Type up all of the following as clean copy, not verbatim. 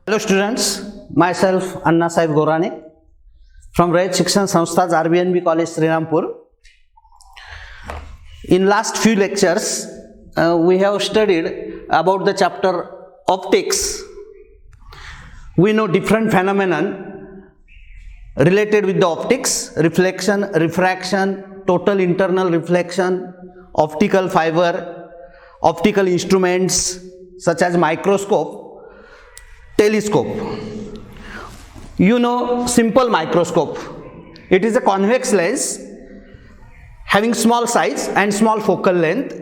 Hello students, myself XI-Sci Gorane from Shikshan Sanstha's RBNB College Srirampur. In last few lectures, we have studied about the chapter optics. We know different phenomenon related with the optics: reflection, refraction, total internal reflection, optical fiber, optical instruments such as microscope, telescope. You know simple microscope. It is a convex lens having small size and small focal length,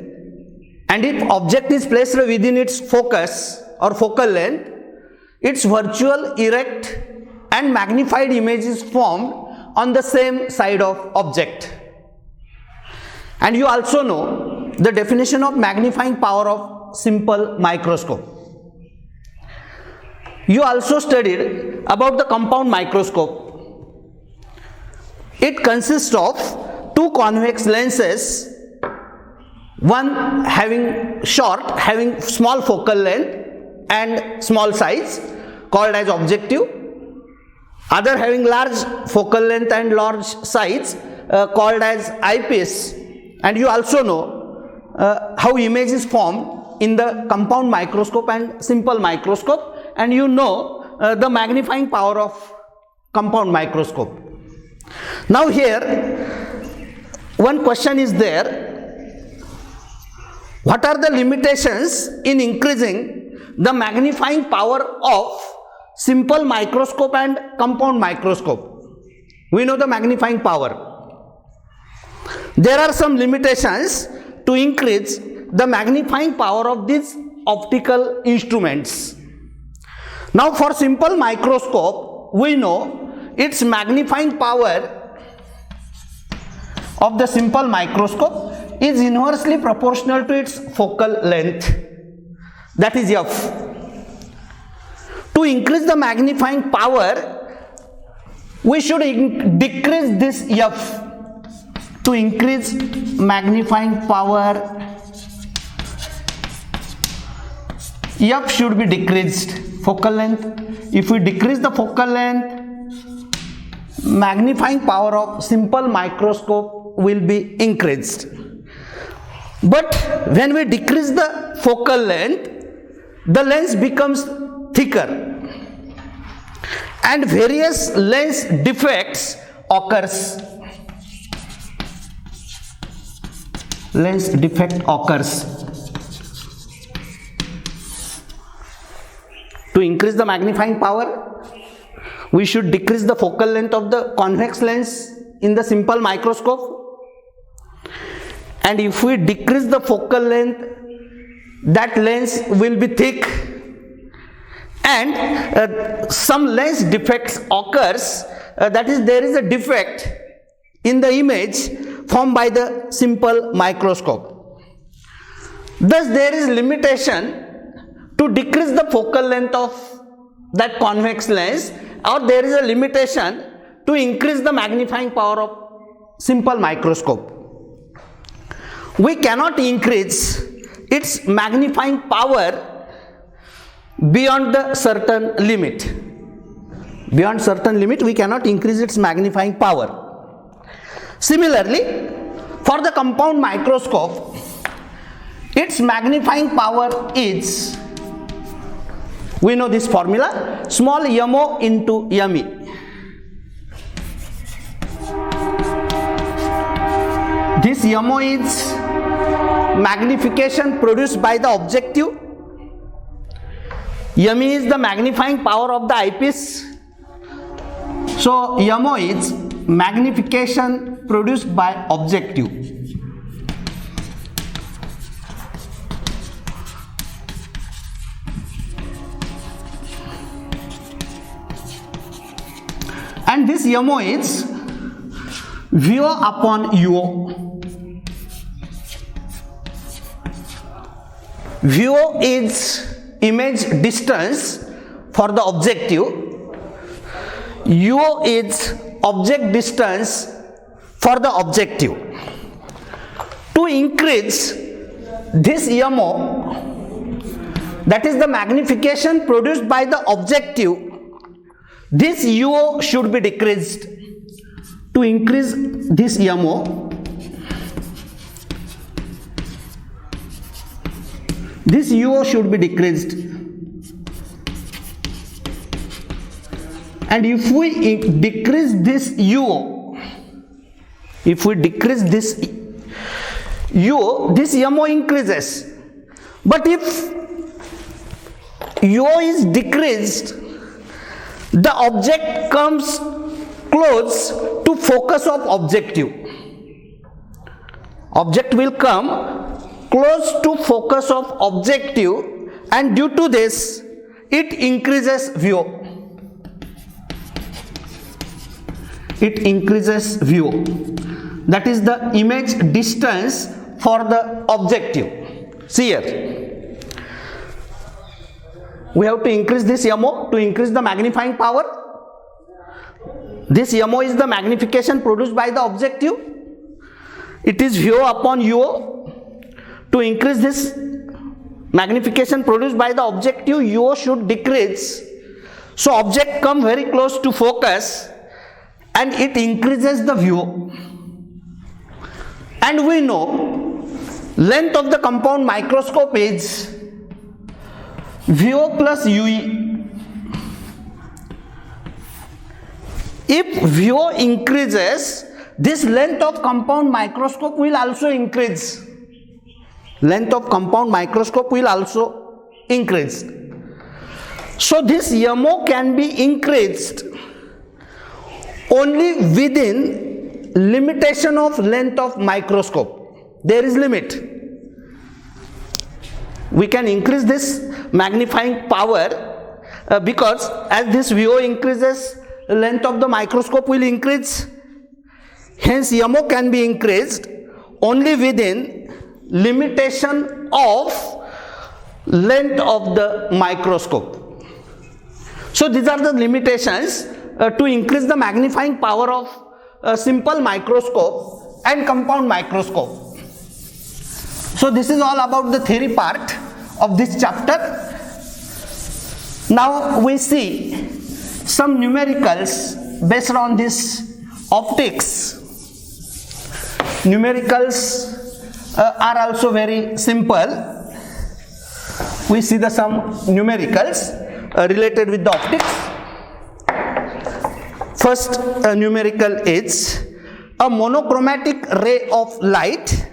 and if object is placed within its focus or focal length, its virtual, erect and magnified image is formed on the same side of object. And you also know the definition of magnifying power of simple microscope. You also studied about the compound microscope. It consists of two convex lenses, one having small focal length and small size called as objective, other having large focal length and large size called as eyepiece. And you also know how image is formed in the compound microscope and simple microscope, and you know the magnifying power of compound microscope. Now here one question is there: what are the limitations in increasing the magnifying power of simple microscope and compound microscope? We know the magnifying power. There are some limitations to increase the magnifying power of these optical instruments. Now for simple microscope, we know its magnifying power of the simple microscope is inversely proportional to its focal length, that is f. To increase the magnifying power, we should decrease this f. To increase magnifying power, f should be decreased. Focal length, if we decrease the focal length, magnifying power of simple microscope will be increased. But when we decrease the focal length, the lens becomes thicker and various lens defects occurs. Lens defect occurs. To increase the magnifying power, we should decrease the focal length of the convex lens in the simple microscope, and if we decrease the focal length, that lens will be thick, and some lens defects occurs, that is, there is a defect in the image formed by the simple microscope. Thus there is limitation to decrease the focal length of that convex lens, or there is a limitation to increase the magnifying power of simple microscope. We cannot increase its magnifying power beyond the certain limit. Beyond certain limit, we cannot increase its magnifying power. Similarly, for the compound microscope, its magnifying power is, we know this formula, small mo into me. This mo is magnification produced by the objective. Me is the magnifying power of the eyepiece. So mo is magnification produced by objective. And this mo is VO upon UO. VO is image distance for the objective. UO is object distance for the objective. To increase this mo, that is the magnification produced by the objective, this UO should be decreased. To increase this MO, this UO should be decreased. And if we decrease this UO, if we decrease this UO, this MO increases. But if UO is decreased, the object comes close to focus of objective. Object will come close to focus of objective, and due to this, it increases VO. It increases VO. That is the image distance for the objective. See here. We have to increase this MO to increase the magnifying power. This MO is the magnification produced by the objective. It is VO upon UO. To increase this magnification produced by the objective, UO should decrease. So object come very close to focus and it increases the VO. And we know length of the compound microscope is VO plus UE. If VO increases, this length of compound microscope will also increase. Length of compound microscope will also increase. So this MO can be increased only within limitation of length of microscope. There is limit. We can increase this magnifying power because as this VO increases, length of the microscope will increase. Hence MO can be increased only within limitation of length of the microscope. So these are the limitations to increase the magnifying power of a simple microscope and compound microscope. So this is all about the theory part of this chapter. Now we see some numericals based on this optics. Numericals are also very simple. We see some numericals related with the optics. First numerical is a monochromatic ray of light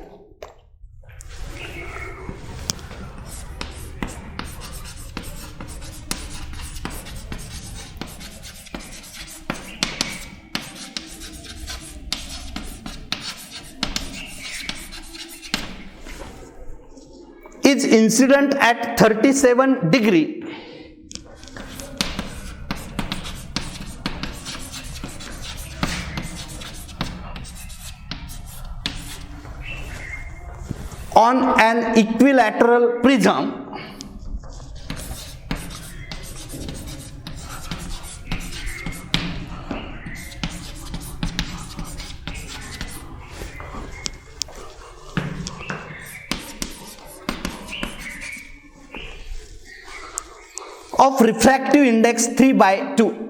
is incident at 37 degree. On an equilateral prism of refractive index 3/2.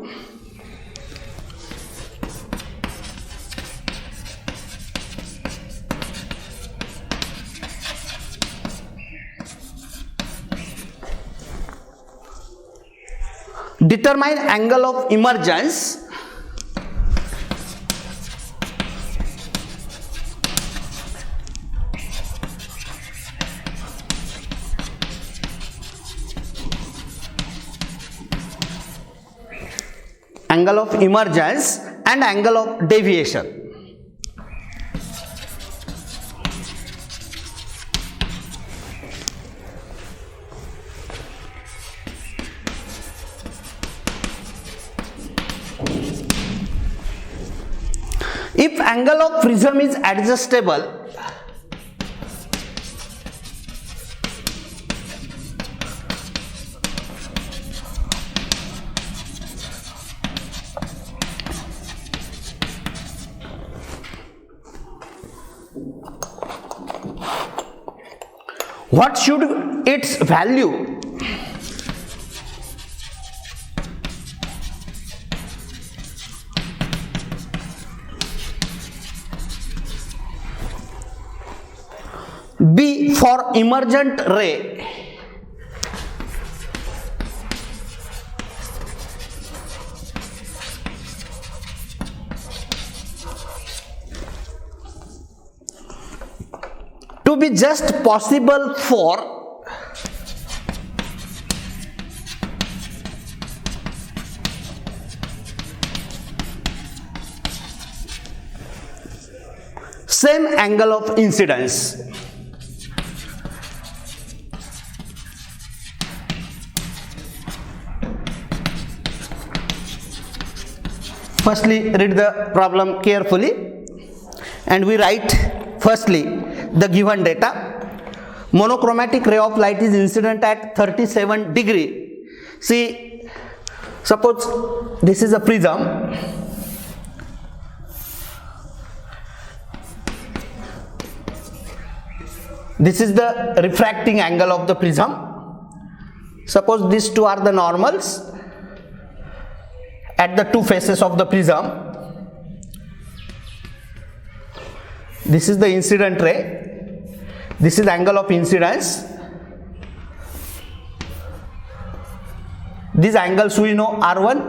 Determine angle of emergence and angle of deviation. If angle of prism is adjustable, what should its value B for emergent ray. To be just possible for same angle of incidence. Firstly, read the problem carefully and we write firstly the given data. Monochromatic ray of light is incident at 37 degree. See, suppose this is a prism. This is the refracting angle of the prism. Suppose these two are the normals at the two faces of the prism. This is the incident ray. This is angle of incidence. These angles we know R1.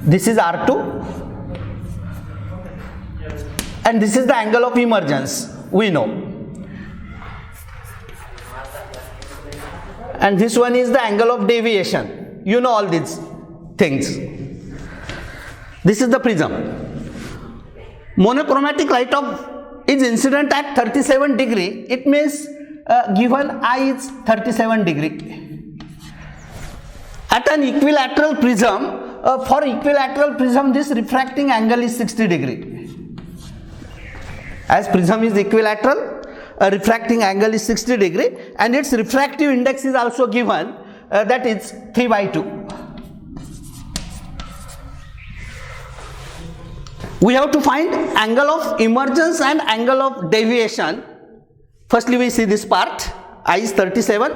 This is R2. And this is the angle of emergence we know. And this one is the angle of deviation. You know all these things. This is the prism. Monochromatic light is incident at 37 degree. It means given I is 37 degree. At an equilateral prism, for equilateral prism this refracting angle is 60 degree. As prism is equilateral, refracting angle is 60 degree and its refractive index is also given, that is 3/2. We have to find angle of emergence and angle of deviation. Firstly we see this part. I is 37,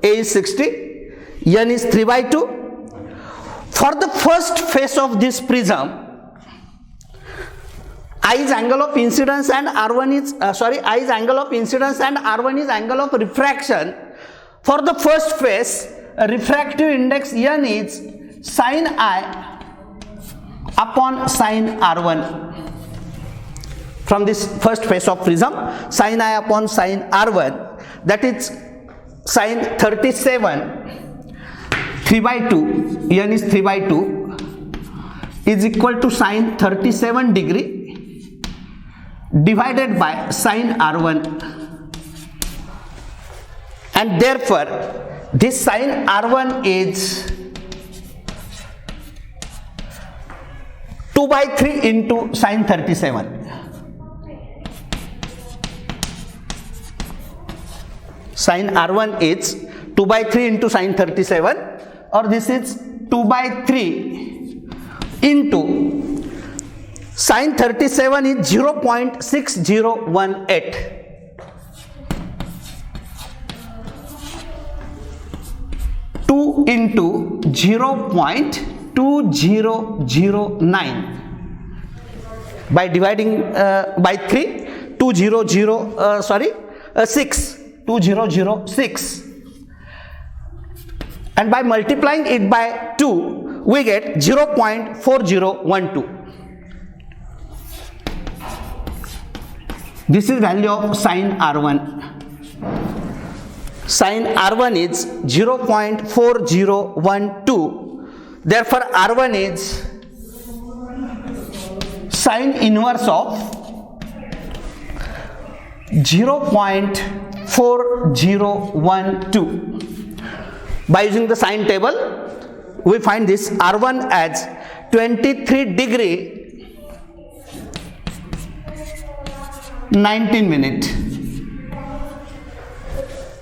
A is 60, N is 3/2. For the first face of this prism, I is angle of incidence and R1 is I is angle of incidence and R1 is angle of refraction. For the first phase, refractive index N is sin I upon sin R1. From this first phase of prism, sin I upon sin R1, that is sin 37, 3/2, N is 3/2 is equal to sin 37 degree divided by sin R1, and therefore this sin R1 is 2/3 into sin 37. Sin R1 is 2/3 into sin 37, or this is 2/3 into sin 37 is 0.6018. Two into 0.2009 by dividing by 3, 2006, and by multiplying it by 2 we get 0.4012. This is value of sin R1. Sin R1 is 0.4012. Therefore, R1 is sin inverse of 0.4012. By using the sine table, we find this R1 as 23 degree 19 minutes.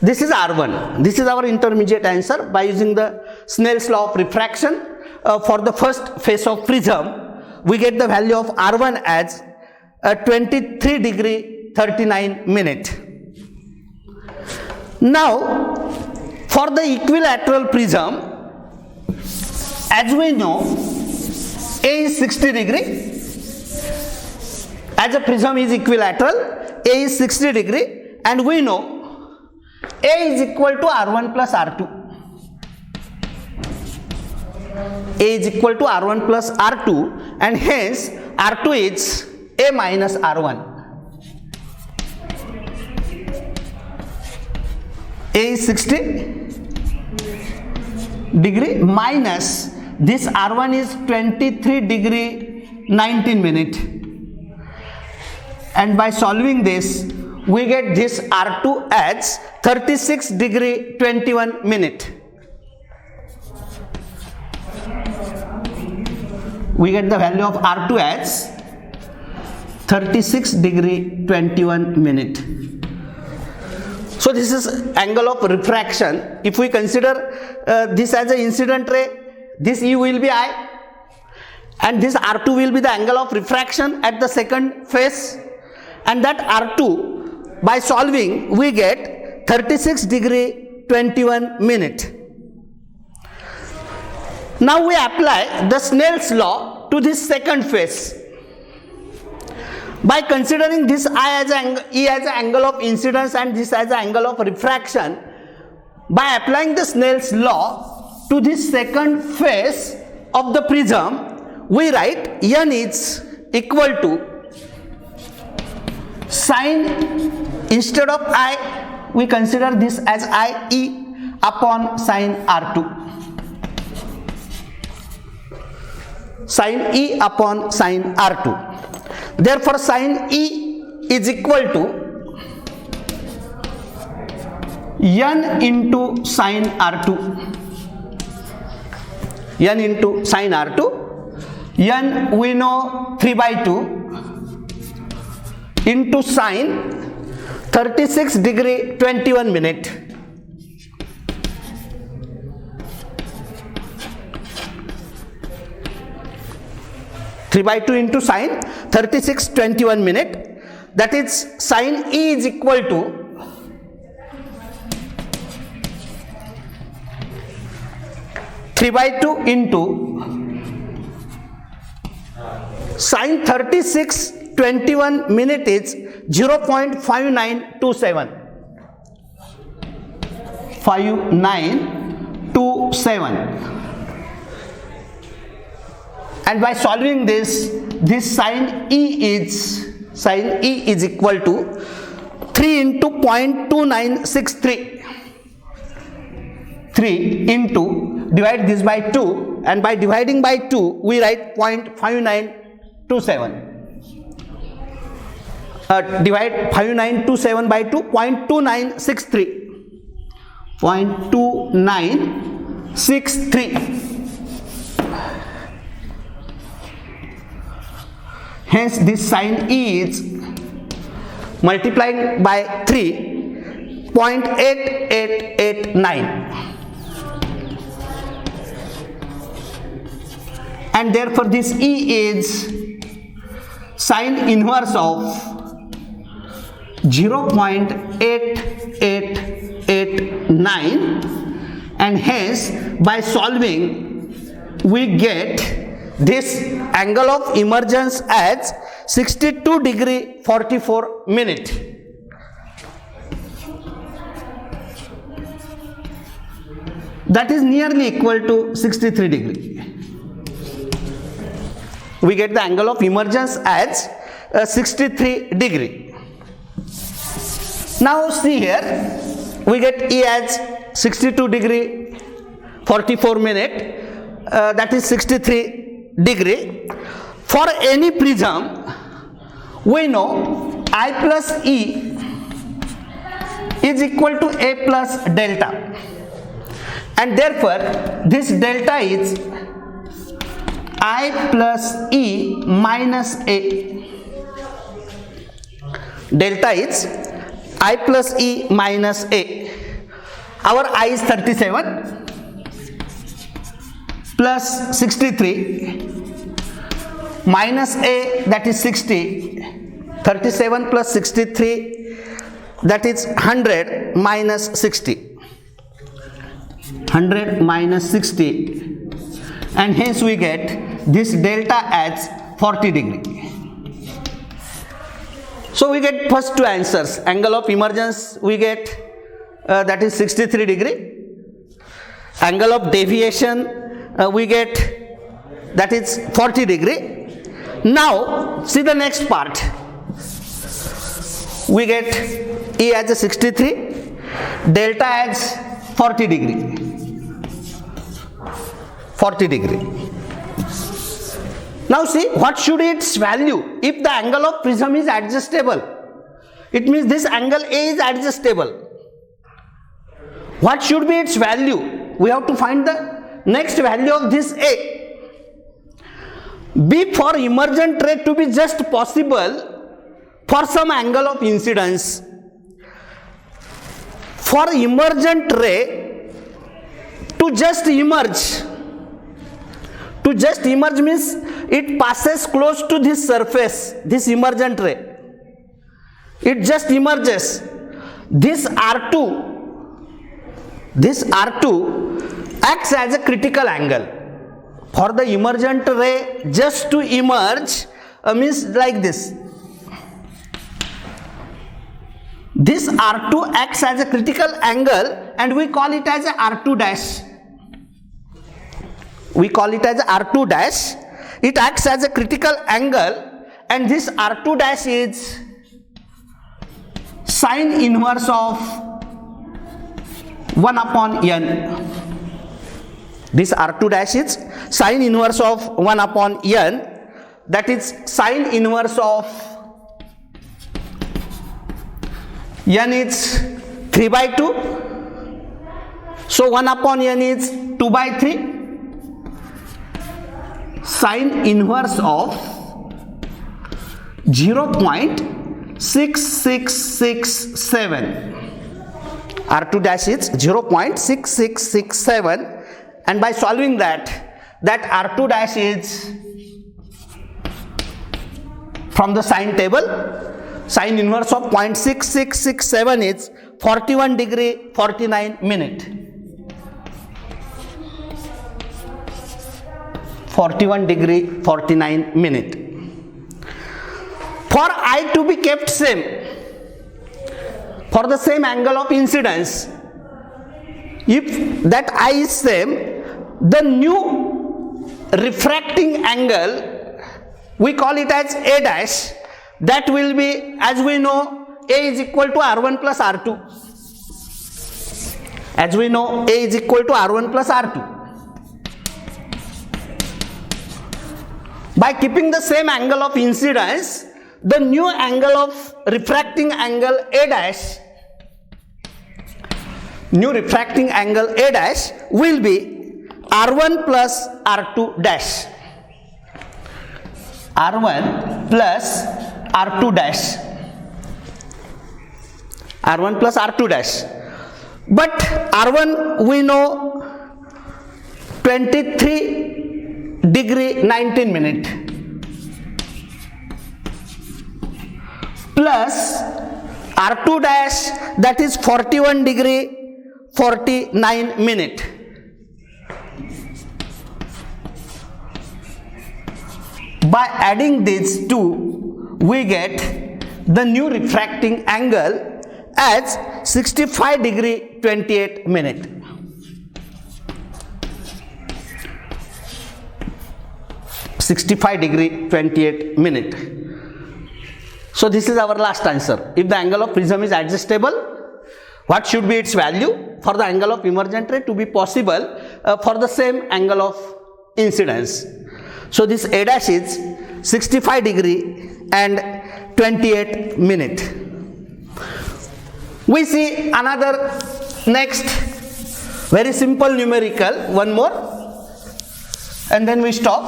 This is R1. This is our intermediate answer. By using the Snell's law of refraction, for the first phase of prism, we get the value of R1 as 23 degree 39 minutes. Now, for the equilateral prism, as we know, A is 60 degree. As a prism is equilateral, A is 60 degree and we know A is equal to R1 plus R2. A is equal to R1 plus R2, and hence R2 is A minus R1. A is 60 degree minus this R1 is 23 degree 19 minute, and by solving this we get this R2 as 36 degree 21 minute. We get the value of R2 as 36 degree 21 minute. So this is angle of refraction. If we consider this as an incident ray, this E will be I, and this R2 will be the angle of refraction at the second phase, and that R2 by solving we get 36 degree 21 minute. Now we apply the Snell's law to this second phase. By considering this I as E as an angle of incidence and this as an angle of refraction, by applying the Snell's law to this second phase of the prism, we write N is equal to sine, instead of I, we consider this as IE upon sine R2. Sine E upon sine R2. Therefore, sine E is equal to N into sine R2. N into sine R2. N we know 3 by 2 into sine 36 degree 21 minute. Three by 2 into sine 36 21 minute, that is sine E is equal to three by 2 into sine 36 21 minute is 0.5927. 5927. And by solving this sine E is equal to 3 into 0.2963. 3 into, divide this by 2, and by dividing by 2 we write 0.5927. Divide 5927 by 2, 0.2963. 0.2963. Hence this sine E is multiplying by 3, 0.8889. And therefore this E is sine inverse of 0.8889, and hence by solving we get this angle of emergence as 62 degree 44 minute. That is nearly equal to 63 degree. We get the angle of emergence as 63 degree. Now see here, we get E as 62 degree 44 minute, that is 63 degree. For any prism, we know I plus E is equal to A plus delta, and therefore this delta is I plus E minus A. Delta is I plus E minus A. Our I is 37 plus 63 minus A, that is 60. 37 plus 63, that is 100 minus 60. 100 minus 60, and hence we get this delta as 40 degree. So we get first two answers. Angle of emergence we get that is 63 degree. Angle of deviation we get that is 40 degree. Now see the next part. We get E as a 63, delta as 40 degree. 40 degree. Now see what should its value if the angle of prism is adjustable. It means this angle A is adjustable. What should be its value? We have to find the next value of this A. B for emergent ray to be just possible for some angle of incidence. For emergent ray to just emerge means it passes close to this surface, this emergent ray. It just emerges. This R2 acts as a critical angle. For the emergent ray just to emerge means like this. This R2 acts as a critical angle and we call it as a R2 dash. We call it as a R2 dash. It acts as a critical angle and this R2 dash is sine inverse of 1 upon n. This R2 dash is sine inverse of 1 upon n, that is sine inverse of n is 3 by 2. So 1 upon n is 2 by 3. Sine inverse of 0.6667. R2 dash is 0.6667 and by solving that R2 dash is from the sine table, sine inverse of 0.6667 is 41 degree 49 minute. 41 degree 49 minute. For I to be kept same, for the same angle of incidence, if that I is same, the new refracting angle we call it as A dash, that will be, as we know, A is equal to R1 plus R2. As we know, A is equal to R1 plus R2. By keeping the same angle of incidence, the new angle of refracting angle A dash, new refracting angle A dash will be R1 plus R2 dash. R1 plus R2 dash. R1 plus R2 dash. But R1 we know 23 degree 19 minute plus R2 dash, that is 41 degree 49 minute. By adding these two, we get the new refracting angle as 65 degree 28 minute. So this is our last answer. If the angle of prism is adjustable, what should be its value for the angle of emergent ray to be possible for the same angle of incidence? So this A dash is 65 degree and 28 minute. We see another next very simple numerical, one more, and then we stop.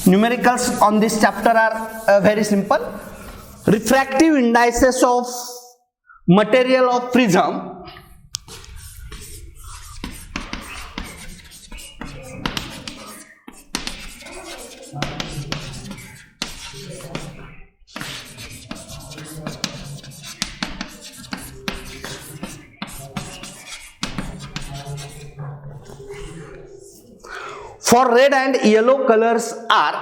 Numericals on this chapter are very simple. Refractive indices of material of prism for red and yellow colors are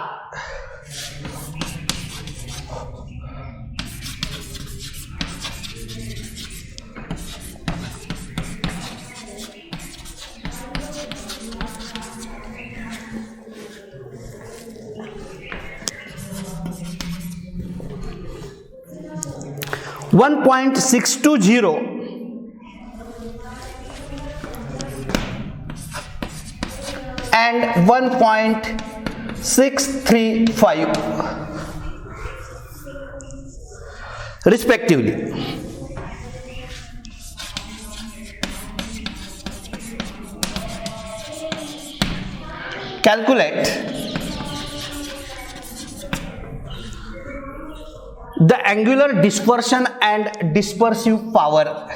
1.620 and 1.635 respectively. Calculate the angular dispersion and dispersive power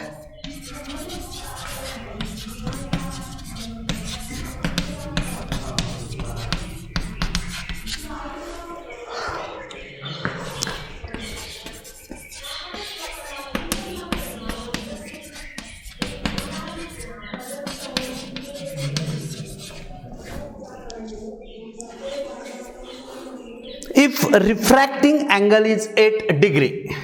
if refracting angle is 8 degree.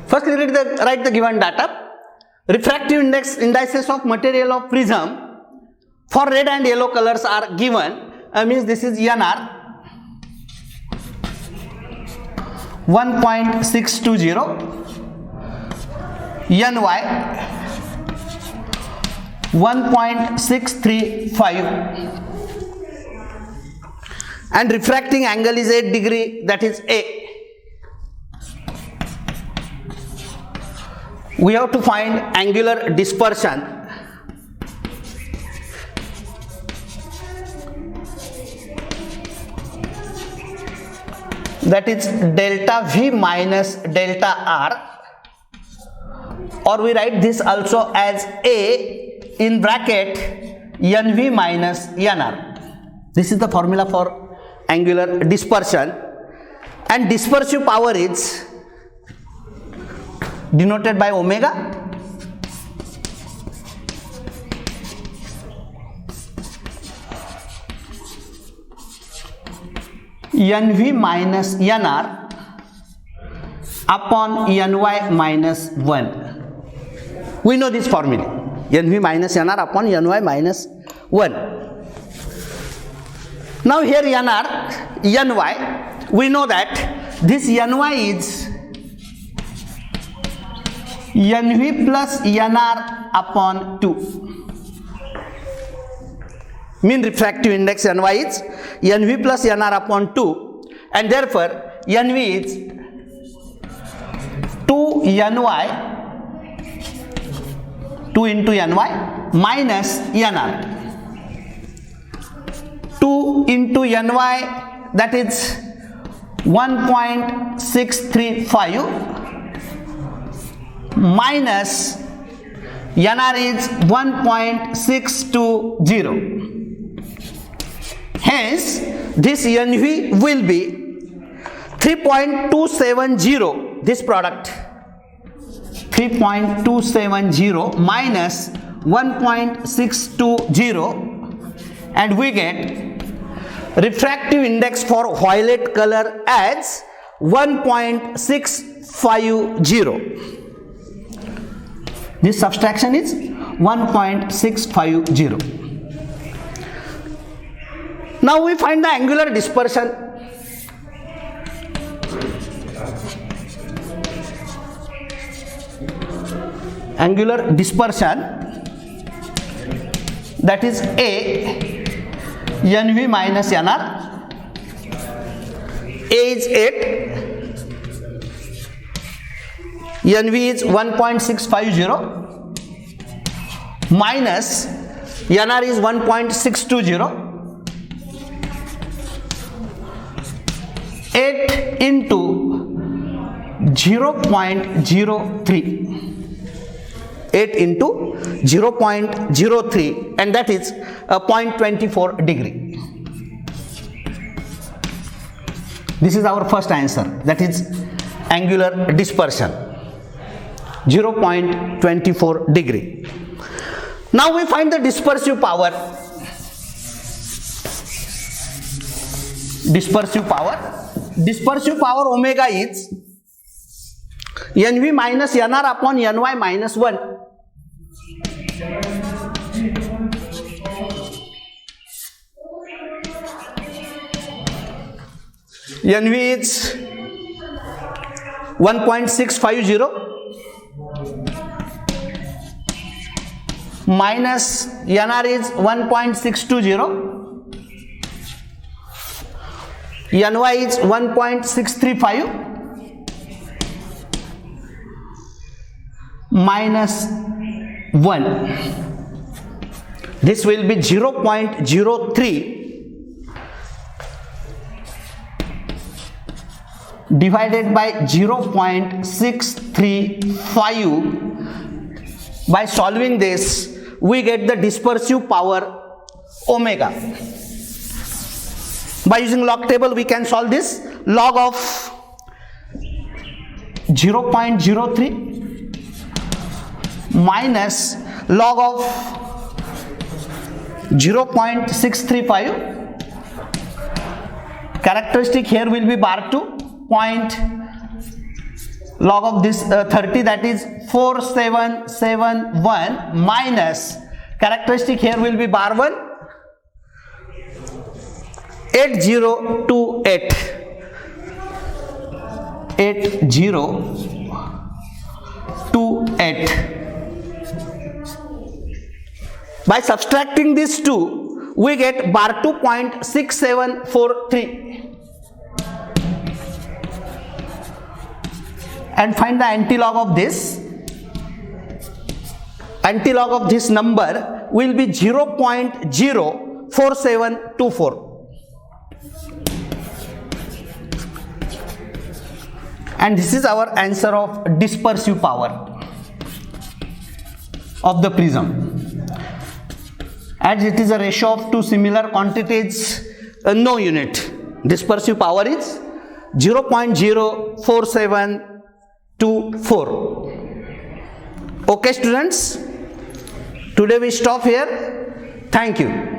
First write the given data. Refractive indices of material of prism for red and yellow colors are given. Means this is NR 1.620, NY 1.635, and refracting angle is 8 degree, that is A. We have to find angular dispersion. That is delta V minus delta R, or we write this also as A in bracket NV minus NR. This is the formula for angular dispersion, and dispersive power is denoted by omega. NV minus NR upon NY minus 1. We know this formula, NV minus NR upon NY minus 1. Now here NR, NY, we know that this NY is NV plus NR upon 2. Mean refractive index NY is NV plus NR upon 2, and therefore NV is 2 NY, 2 into NY minus NR, 2 into NY, that is 1.635 minus NR is 1.620. Hence, this NV will be 3.270, this product 3.270 minus 1.620, and we get refractive index for violet color as 1.650. This subtraction is 1.650. Now we find the angular dispersion. Angular dispersion, that is A, NV minus NR. A is 8, NV is 1.650 minus NR is 1.620. 8 into 0.03, 8 into 0.03, and that is 0.24 degree. This is our first answer, that is angular dispersion. 0.24 degree. Now we find the dispersive power. Dispersive power omega is NV minus NR upon NY minus 1. NV is 1.650 minus NR is 1.620, NY is 1.635 minus 1. This will be 0.03 divided by 0.635. By solving this, we get the dispersive power omega. By using log table, we can solve this. Log of 0.03 minus log of 0.635. Characteristic here will be bar 2. Point log of this 30, that is 4771 minus characteristic here will be bar 1 8028. By subtracting these two, we get bar 2.6743. And find the antilog of this. Antilog of this number will be 0.04724. And this is our answer of dispersive power of the prism. As it is a ratio of two similar quantities, no unit. Dispersive power is 0.04724. Okay students, today we stop here. Thank you.